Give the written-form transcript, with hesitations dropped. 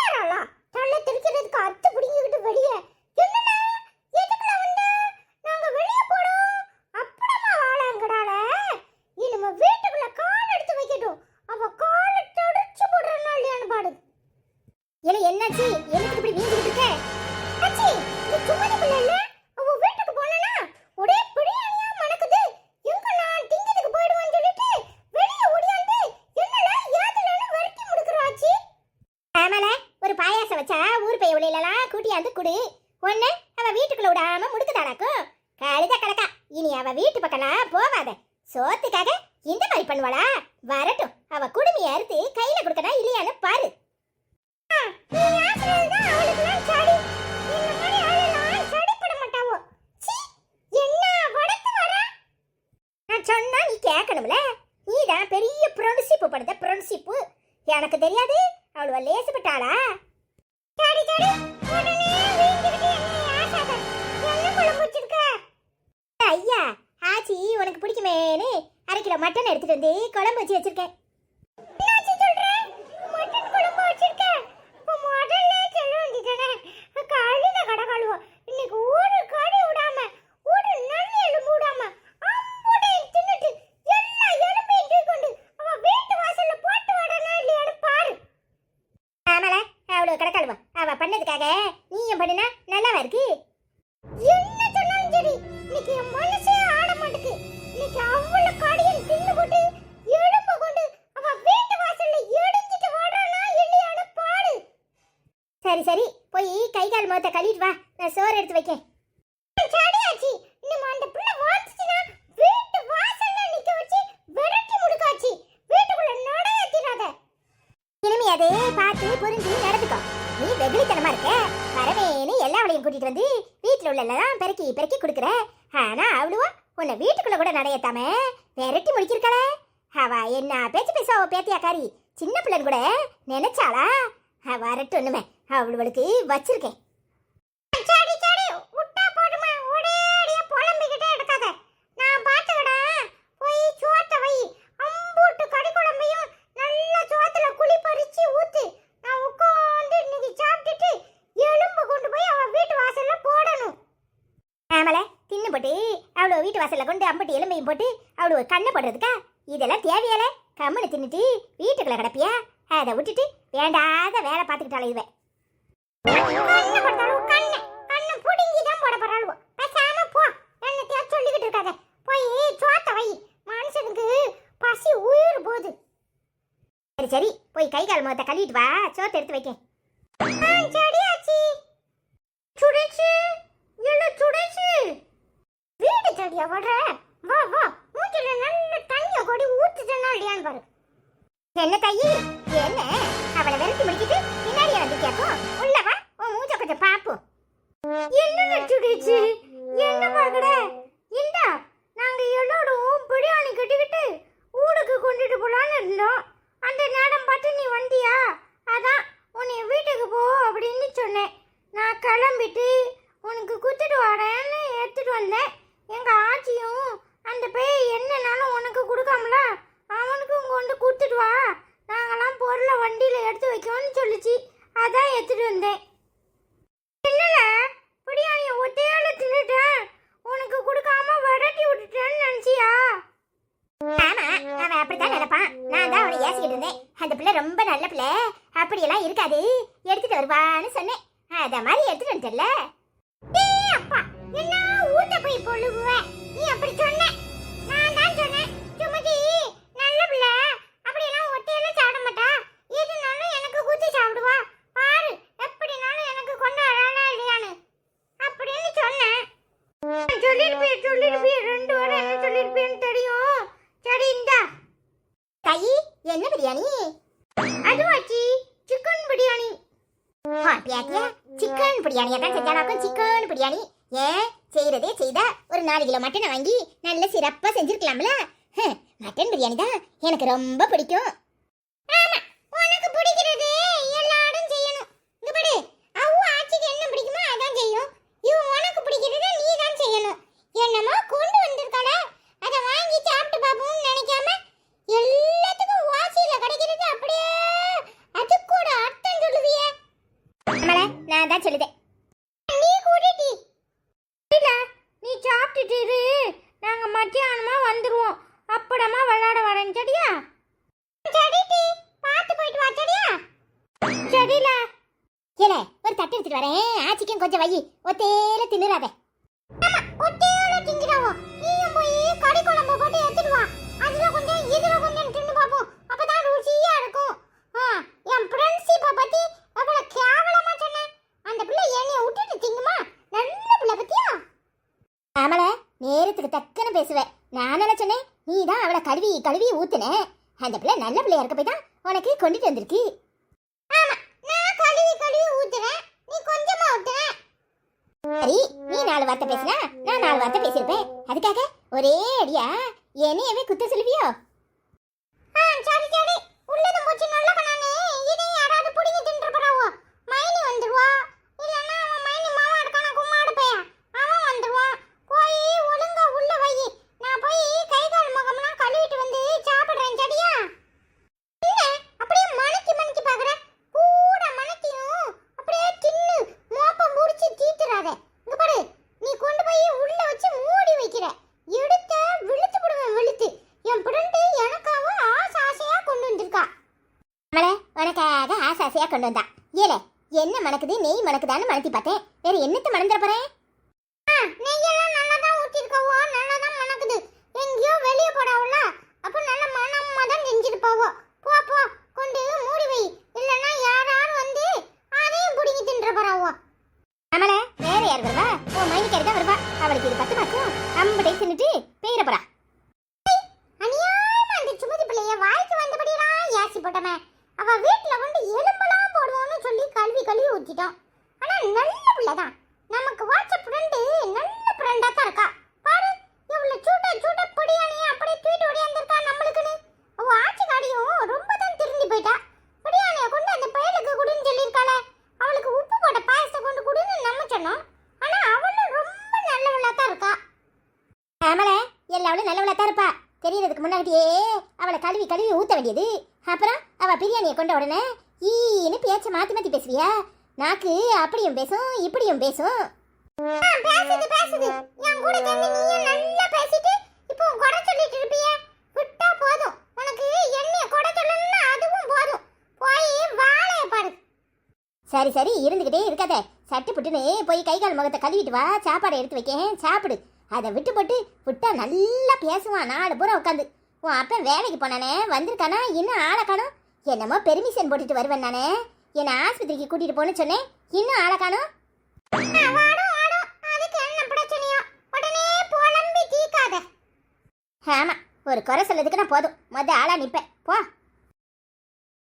வாராளா தள்ள தெரிக்கிறதுக்கு அத்து பிடிங்கிட்டு வெளியே என்னடா எதுக்குல வந்த நாங்க வெளியே போறோம் அப்படமா வாழாங்கடால இனிமே வீட்டுக்குள்ள கால் எடுத்து வைக்கட்டும் அவ காலை தடிச்சு போடுறனா இல்லையான்னு பாடு ஏல என்னாச்சு எதுக்கு இப்படி வீங்கிட்டு இருக்க அச்சி நீ சும்மாதுக்குள்ள இல்ல அவ வீட்டுக்கு போனனா ஒரே பிரியாணியா மணக்குது எங்க நான் திங்கிறதுக்கு போய்டுவான்னு சொல்லிட்டு வெளியே ஓடியாந்து என்னல ஏதலன்னு வரட்டி முடுக்குறாச்சி ஆமால ஒரு பாயாசம் வச்சா ஊர் பைய உளையிலலாம் கூட்டியாந்து குடு ஒண்ணு அவ வீட்டுக்குள்ள விடாம முடுக்குதாளாக்கும் கழுத கலக்கா இனி அவ வீட்டு பக்கம்லாம் போவாத சோத்துக்காக இந்த மாதிரி பண்ணுவாளா வரட்டும் அவ குடுமையை அறுத்து கையில கொடுக்கடா இல்லையான்னு பாரு சொன்னா நீ கேட்கணும்ல நீதான் பெரிய ப்ரொன்சிப்பு படுத்த ப்ரொன்சிப்பு எனக்கு தெரியாது அவளுவ லேசுப்பட்டாளா சாடி சாடி உடனே வீங்கிட்டு என்னை ஆசாத என்ன குழம்பு வச்சிருக்க ஐயா ஆச்சி உனக்கு பிடிக்குமேனு 1/2 கிலோ மட்டன் எடுத்துட்டு வந்து குழம்பு வச்சு வச்சிருக்கேன் என்னாச்சு சொல்ற மட்டன் குழம்பு வச்சிருக்க இப்ப முதல்ல சொல்ல வேண்டியதானே கழுத கடகாளுவோ இன்னைக்கு ஒரு கடி விடாம ஒரு நல்ல எலும்பு விடாம அம்புடை தின்னுட்டு எல்லா எலும்பையும் தூக்கொண்டு அவ வீட்டு வாசல்ல போட்டு வரனா இல்லையான்னு பாரு ஆமால அவளோ கடக்காளுவா அவ பண்ணதுக்காக நீயும் பண்ணுனா நல்லாவா இருக்கு என்ன சொன்னாலும் சரி இன்னைக்கு என் மனசே ஆட மாட்டுக்கு இன்னைக்கு அவ்வளவு காடியும் தின்னு போட்டு எலும்பு கொண்டு அவ வீட்டு வாசல்ல எடிஞ்சிட்டு வாடானா இல்லையான்னு பாரு சரி சரி போய் கை கால் முகத்தை கழுவிட்டு வா நான் சோறு எடுத்து வைக்கேன் சாடியாச்சி இன்னும் அந்த புள்ள வாந்துச்சுனா வீட்டு வாசல்ல நிக்க வச்சு விரட்டி முடுக்காச்சி வீட்டுக்குள்ள நடையத்திராத இனிமே அது பார்த்து புரிஞ்சு நடந்துக்கோ நீ வெகுளித்தனமா இருக்க வரவேன்னு எல்லாவளையும் கூட்டிட்டு வந்து வீட்டுல உள்ளெல்லாம் பெருக்கி பெருக்கி கொடுக்குற ஆனா அவ்வளவா உன்னை வீட்டுக்குள்ள கூட நடையத்தாம விரட்டி முடிச்சிருக்கல அவ என்ன பேச்சு பேச பேத்தியாக்காரி சின்ன பிள்ளைன்னு கூட நினைச்சாளா வரட்டும் ஒண்ணுமே அவளுக்கு வச்சிருக்கேன் சாடி சாடி விட்டா போடுமா ஒரேடியா புலம்பிக்கிட்டே எடுக்காத நான் பாத்துக்கடா போய் சோத்த வை அம்பூட்டு கறி குழம்பையும் நல்ல சோத்துல குழி பறிச்சு ஊத்து நான் உட்கார்ந்து இன்னைக்கு சாப்பிட்டுட்டு எலும்பு கொண்டு போய் அவ வீட்டு வாசல்ல போடணும் ஆமல தின்னு போட்டு அவளோ வீட்டு வாசல்ல கொண்டு அம்பட்டு எலும்பையும் போட்டு அவளோ கண்ணை போடுறதுக்கா இதெல்லாம் தேவையால கம்முன்னு தின்னுட்டு வீட்டுக்குள்ள கிடப்பியா அதை விட்டுட்டு வேண்டாத வேலை பார்த்துக்கிட்டாலே இவ சொல்லிக்கிட்டு இருக்காத போய் சோத்த வை மனுஷனுக்கு பசி உயிர் போகுது சரி சரி போய் கை கால் முகத்தை கழுவிட்டு வா சோத்த எடுத்து வைக்க செடியாச்சி சுடைச்சு இல்ல சுடைச்சு வீடு செடியா வர்ற வா வா மூஞ்சில நல்ல தண்ணிய கொடி ஊத்துச்சனா இல்லையான்னு பாரு என்ன தையி என்ன அவளை விரட்டி முடிக்கிட்டு பின்னாடி வந்து கேட்கும் உள்ள வா உன் மூஞ்ச கொஞ்சம் பாப்போம் என்ன சுடைச்சு என்ன பாக்கட இந்தா நாங்க எல்லாரும் பிரியாணி கட்டிக்கிட்டு ஊருக்கு கொண்டுட்டு போலான்னு இருந்தோம் அந்த நேரம் பார்த்து நீ வந்தியா அதான் உன்னை வீட்டுக்கு போ அப்படின்னு சொன்னேன் நான் கிளம்பிட்டு உனக்கு குத்துட்டு வரேன்னு எடுத்துட்டு வந்தேன் எங்க ஆச்சியும் அந்த பேய் என்னன்னாலும் உனக்கு கொடுக்காமல அவனுக்கும் கொண்டு கொடுத்துட்டு வா நாங்கெல்லாம் பொருளை வண்டியில எடுத்து வைக்கோன்னு சொல்லிச்சு அதான் எடுத்துட்டு வந்தேன் இல்லல பிரியாணிய ஒத்தையால தின்னுட்டேன் உனக்கு கொடுக்காம விரட்டி விட்டுட்டேன்னு நினைச்சியா ஆமா அவன் அப்படித்தான் நினைப்பான் நான் தான் அவனை ஏசிக்கிட்டு இருந்தேன் அந்த பிள்ளை ரொம்ப நல்ல பிள்ளை அப்படியெல்லாம் இருக்காது எடுத்துட்டு வருவான்னு சொன்னேன் அத மாதிரி எடுத்துட்டு வந்துட்டல அப்பா என்ன ஊட்ட போய் பொழுகுவ நீ அப்படி சொன்ன நான் தான் சொன்னேன் சுமதி நல்ல பிள்ளை அப்படியெல்லாம் ஒத்தையில சாப்பிட மாட்டா எதுனாலும் எனக்கு குத்தி சாப்பிடுவா பாரு எப்படினாலும் எனக்கு கொண்டு வரானா இல்லையான்னு அப்படின்னு சொன்னேன் சொல்லிருப்பே 2 வாரம் என்ன சொல்லிருப்பேன்னு தெரியும் சரி இந்தா தை என்ன பிரியாணி அதுவாச்சி சிக்கன் பிரியாணி சிக்கன் பிரியாணியா தான் செஞ்சானாக்கும் சிக்கன் பிரியாணி ஏன் செய்யறதே செய்தா ஒரு 4 கிலோ மட்டனை வாங்கி நல்ல சிறப்பா செஞ்சிருக்கலாம்ல மட்டன் பிரியாணி தான் எனக்கு ரொம்ப பிடிக்கும் ஆமா உனக்கு பிடிக்கிறது எல்லாரும் செய்யணும் இங்க பாரு அவு ஆச்சிக்கு என்ன பிடிக்குமோ அதான் செய்யும் இவன் உனக்கு பிடிக்கிறது நீ தான் செய்யணும் என்னமோ கொண்டு வந்திருக்கால அத வாங்கி சாப்பிட்டு பாப்போம்னு நினைக்காம எல்லாத்துக்கும் வாசியில கிடைக்கிறது அப்படியே அது கூட அர்த்தம் சொல்லுவியே நான் தான் சொல்லுதேன். நீ கூட்டிட்டி இல்ல, நீ சாப்பிட்டுட்டு இரு, நாங்க மத்தியானமா வந்துருவோம். அப்படமா விளையாட வரேன். சரியா? சரிடி, பார்த்து போயிட்டு வா. சரியா? சரில. ஏலே, ஒரு தட்டு எடுத்துட்டு வரேன். ஆச்சிக்கும் கொஞ்சம் வை. ஒத்தேல தின்னுறாதே. ஆமா, ஒத்தேல திங்கறாவோ. நீயும் போய் கறி குழம்பு போட்டு எடுத்துட்டு வா. அதுல கொஞ்சம் இதுல கொஞ்சம் தின்னு பாப்போம். அப்பதான் ருசியா இருக்கும். என் பிரின்சிபா பத்தி அவள கேவலமா சொன்னேன். அந்த பிள்ளை என்னைய விட்டுட்டு திங்குமா? நல்ல பிள்ளை பத்தியா? ஆமல, நேரத்துக்கு தக்கன பேசுவேன். நானே சொன்னேன், நீ தான் அவளை கழுவி கழுவி ஊத்துன. அந்த பிள்ளை நல்ல பிள்ளையா இருக்க போய் தான் உனக்கு கொண்டுட்டு வந்திருக்கு. ஆமா, நான் கழுவி கழுவி ஊத்துறேன், நீ கொஞ்சமா ஊத்துற. சரி, நீ 4 வார்த்தை பேசினா நான் 4 வார்த்தை பேசியிருப்பேன். அதுக்காக ஒரே அடியா என்னையவே குத்த சொல்லுவியோ? சரி சரி, உள்ளதும் போச்சு நல்ல பண்ணானே. இதை யாராவது புடிங்கி தின்ற போறாவோ? மைனி வந்துருவா, இல்லன்னா அவன் மைனி மாமா இருக்கான கும்மாடு பைய, அவன் வந்துருவான். போய் ஒழுங்கா உள்ள வை. நான் போய் கை கால் முகம்லாம் கழுவிட்டு வந்து சாப்பிடுறேன். சரியா? என்ன அப்படியே மணக்கி மணக்கி பாக்குற? கூட மணக்கியும் அப்படியே தின்னு மோப்பம் முடிச்சு தீத்துறாத. இங்க பாரு, நீ கொண்டு போய் உள்ள வச்சு மூடி வைக்கிற. எடுத்த விழுத்து போடுவேன், விழுத்து. என் ஃப்ரெண்டு எனக்காக ஆசையா கொண்டு வந்திருக்கா. மலை, உனக்காக ஆசையா கொண்டு வந்தா. ஏலே, என்ன மணக்குது? நெய் மணக்குதான்னு மணத்தி பார்த்தேன். வேற என்னத்தை மணந்துட போறேன்? நெய்யெல்லாம் நல்லா தான் ஊத்திருக்கவோ, நல்லா தான் மணக்குது. எங்கேயோ வெளியே போடாவுல, அப்ப நல்ல மனமா தான் செஞ்சிருப்பாவோ. போ போ, கொண்டு மூடி வை. இல்லன்னா யாராவது வந்து அதையும் புடிங்கி தின்ற போறாவோ. நம்மள வேற யார் வருவா? ஓ மைனிக்காரி தான் வருவா. அவளுக்கு இது 10 மாசம் அம்படை தின்னுட்டு பெயர போறா. அநியாயமா அந்த சுமதி பிள்ளைய வாய்க்கு வந்தபடியெல்லாம் ஏசி போட்டமே. அவ வீட்டுல வந்து எலும்பெல்லாம் போடுவோன்னு சொல்லி கழுவி கழுவி ஊத்திட்டோம். ஆனா நல்ல பிள்ளை தான். நமக்கு வாட்ஸ்அப் ஃப்ரெண்டு நல்ல ஃப்ரெண்டா தான் இருக்கா. பாரு, இவ்வளவு சூட்ட சூட்ட பொடியானே அப்படியே தூக்கிட்டு ஓடியாந்திருக்கா நம்மளுக்குன்னு. அவ ஆட்சிக்காரியும் ரொம்ப தான் திரும்பி போயிட்டா. பொடியானைய கொண்டு அந்த பயலுக்கு குடுன்னு சொல்லியிருக்காளே. அவளுக்கு உப்பு போட்ட பாயசத்தை கொண்டு குடுன்னு நம்ம சொன்னோம். ஆனா அவளும் ரொம்ப நல்லவளா தான் இருக்கா. ஆமல, எல்லாவளும் நல்லவளா தான் இருப்பா. தெரியறதுக்கு முன்னாடியே அவளை கழுவி கழுவி ஊத்த வேண்டியது. அப்புறம் அவ பிரியாணியை கொண்ட உடனே ஈன்னு பேச்ச மாத்தி மாத்தி பேசுவியா? நாக்கு அப்படியும் பேசும் இப்படியும் பேசும். பேசுது பேசுது. என் கூட சேர்ந்து நீயும் நல்லா பேசிட்டு இப்போ கொடை சொல்லிட்டு இருப்பியே. விட்டா போதும். உனக்கு என்னைய கொடை சொல்லணும்னா அதுவும் போதும். போய் வாழைய பாரு. சரி சரி, இருந்துகிட்டே இருக்காத. சட்டு புட்டுன்னு போய் கை கால் முகத்தை கழுவிட்டு வா. சாப்பாடை எடுத்து வைக்கேன், சாப்பிடு. அதை விட்டு போட்டு விட்டா நல்லா பேசுவான் 4 பூரா உட்காந்து. உன் அப்பன் வேலைக்கு போனானே, வந்திருக்கானா? இன்னும் ஆளை காணும். என்னமோ பெர்மிஷன் போட்டுட்டு வருவேன் நானே. என்னை ஆஸ்பத்திரிக்கு கூட்டிட்டு போன்னு சொன்னேன், இன்னும் ஆளை காணும். ஆமா, ஒரு குறை சொல்லதுக்கு நான் போதும். ஆளா நிப்பேன். போ.